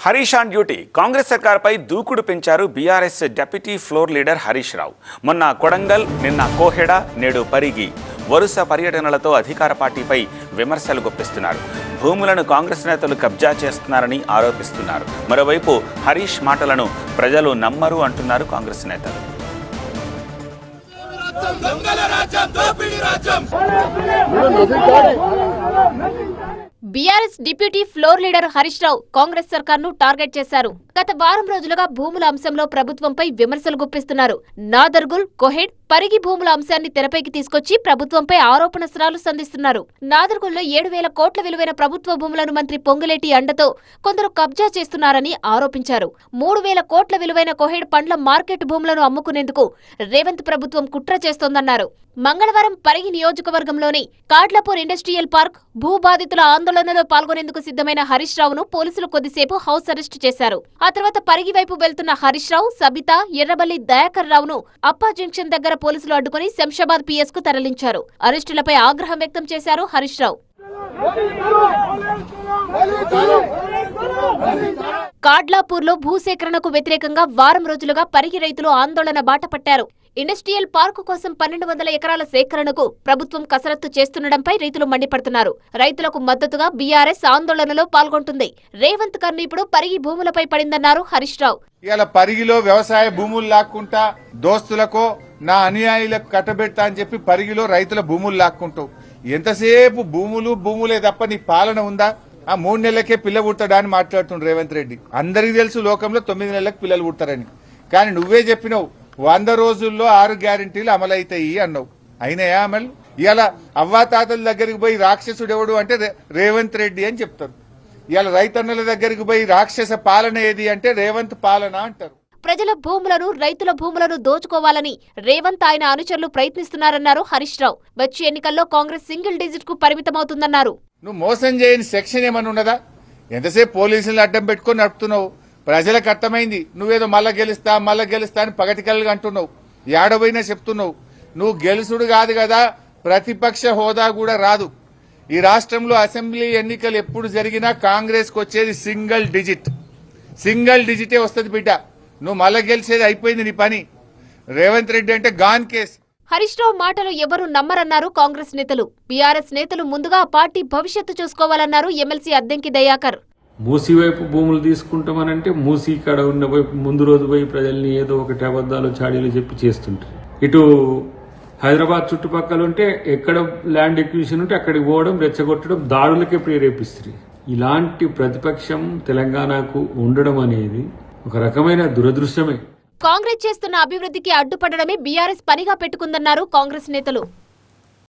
Harish on duty. Congress సర్కార్పై దూకుడు పెంచారు BRS deputy floor leader Harish Rao. మొన్న కొడంగల్, నిన్న కోహెడ, నేడు పరిగి వరుస పర్యటనలతో అధికార పార్టీపై విమర్శలు గుప్పిస్తున్నారు. భూములను కాంగ్రెస్ నేతలు కబ్జా చేస్తున్నారని ఆరోపిస్తున్నారు. మరోవైపు హరీష్ మాటలను ప్రజలు నమ్మరు అంటున్నారు కాంగ్రెస్ నేతలు. BRS deputy floor leader Harish Rao Congress సర్కార్ను టార్గెట్ చేశారు. గత వారం రోజులుగా భూముల అంశంలో ప్రభుత్వంపై విమర్శలు గుప్పిస్తున్నారు. నాదర్గుల్, కోహెడ్, పరిగి భూముల అంశాన్ని తెరపైకి తీసుకొచ్చి ప్రభుత్వంపై ఆరోపణలు సంధిస్తున్నారు. నాదర్గుల్లో 7,000 కోట్ల విలువైన ప్రభుత్వ భూములను మంత్రి పొంగులేటి అండతో కొందరు కబ్జా చేస్తున్నారని ఆరోపించారు. 3,000 కోట్ల విలువైన కోహెడ్ పండ్ల మార్కెట్ భూములను అమ్ముకునేందుకు రేవంత్ ప్రభుత్వం కుట్ర చేస్తోందన్నారు. మంగళవారం పరిగి నియోజకవర్గంలోని కాడ్లాపూర్ ఇండస్ట్రియల్ పార్క్ భూ బాధితుల ఆందోళనలో పాల్గొనేందుకు సిద్ధమైన హరీష్ రావును పోలీసులు కొద్దిసేపు హౌస్ అరెస్టు చేశారు. ఆ తర్వాత పరిగి వైపు వెళ్తున్న హరీష్ రావు, సబిత, ఎర్రబల్లి దయాకర్ రావును అప్పా జంక్షన్ దగ్గర పోలీసులు అడ్డుకుని శంషాబాద్ పిఎస్ కు తరలించారు. అరెస్టులపై ఆగ్రహం వ్యక్తం చేశారు హరీష్ రావు. కాడ్లాపూర్లో భూసేకరణకు వ్యతిరేకంగా వారం రోజులుగా పరిగి రైతులు ఆందోళన బాట పట్టారు. ఇండస్ట్రియల్ పార్కు కోసం 1,200 ఎకరాల సేకరణకు ప్రభుత్వం కసరత్తు చేస్తుండటంపై రైతులు మండిపడుతున్నారు. రైతులకు మద్దతుగా బీఆర్ఎస్ ఆందోళనలో పాల్గొంటుంది. రేవంత్ కన్ను ఇప్పుడు పరిగి భూములపై పడిందన్నారు హరీష్ రావు. ఇవాళ పరిగిలో వ్యవసాయ భూములు లాక్కుంటా దోస్తులకో నా అనుయాయులకు కట్టబెడతా అని చెప్పి పరిగిలో రైతుల భూములు లాక్కుంటావు. ఎంతసేపు భూములే తప్ప నీ పాలన ఉందా? ఆ 3 నెలలకే పిల్ల పుడతాడా అని మాట్లాడుతుండ్రు రేవంత్ రెడ్డి. అందరికీ తెలుసు లోకంలో 9 నెలలకు పిల్లలు పుడతారని. కానీ నువ్వే చెప్పినావు 100 రోజుల్లో 6 గ్యారెంటీలు అమలైతాయి అన్నావు. అయినాయా అమలు? ఇవాళ అవ్వాతాతల దగ్గరికి పోయి రాక్షసుడు ఎవడు అంటే రేవంత్ రెడ్డి అని చెప్తారు. ఇవాళ రైతన్నల దగ్గరికి పోయి రాక్షస పాలన ఏది అంటే రేవంత్ పాలన అంటారు. ప్రజల భూములను, రైతుల భూములను దోచుకోవాలని రేవంత్, ఆయన అనుచరులు ప్రయత్నిస్తున్నారన్నారు హరీష్ రావు. వచ్చే ఎన్నికల్లో కాంగ్రెస్ సింగిల్ డిజిట్ కు పరిమితమవుతుందన్నారు. నువ్వు మోసం చేయని సెక్షన్ ఏమన్నా ఉన్నదా? ఎంతసేపు పోలీసులను అడ్డం పెట్టుకుని నడుపుతున్నావు. ప్రజలకు అర్థమైంది నువ్వేదో మళ్ళా గెలుస్తా అని పగటికల్గా అంటున్నావు. ఏడబోయినా చెప్తున్నావు. నువ్వు గెలుసుడు కాదు కదా, ప్రతిపక్ష హోదా కూడా రాదు. ఈ రాష్ట్రంలో అసెంబ్లీ ఎన్నికలు ఎప్పుడు జరిగినా కాంగ్రెస్ కు వచ్చేది సింగిల్ డిజిటే వస్తుంది బిడ్డ. నువ్వు మళ్ళా గెలిచేది అయిపోయింది నీ పని. రేవంత్ రెడ్డి అంటే గాన్ కేసు. హరీష్ రావు మాటలు ఎవరూ నమ్మరన్నారు కాంగ్రెస్ నేతలు. బీఆర్ఎస్ నేతలు ముందుగా పార్టీ భవిష్యత్తు చూసుకోవాలన్నారు ఎమ్మెల్సీ అద్దంకి దయాకర్. మూసీ వైపు భూములు తీసుకుంటామనంటే మూసీ కాడ ఉన్న వైపు ముందు రోజు పోయి ప్రజల్ని ఏదో ఒకటి అబద్దాలు చాడీలు చెప్పి చేస్తుంటారు. ఇటు హైదరాబాద్ చుట్టుపక్కల ఉంటే ఎక్కడ ల్యాండ్ ఎక్విజిషన్ ఉంటే అక్కడికి పోవడం, రెచ్చగొట్టడం, దాడులకే ప్రేరేపిస్తుంది. ఇలాంటి ప్రతిపక్షం తెలంగాణకు ఉండడం అనేది ఒక రకమైన దురదృష్టమే. కాంగ్రెస్ చేస్తున్న అభివృద్ధికి అడ్డుపడడమే బీఆర్ఎస్ పనిగా పెట్టుకుందన్నారు కాంగ్రెస్ నేతలు.